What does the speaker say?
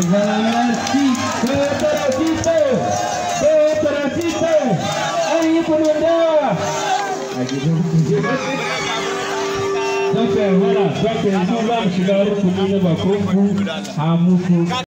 Merci, Coopérative, aí comandar. Donc voilà, donc nous vamos chegar au bout de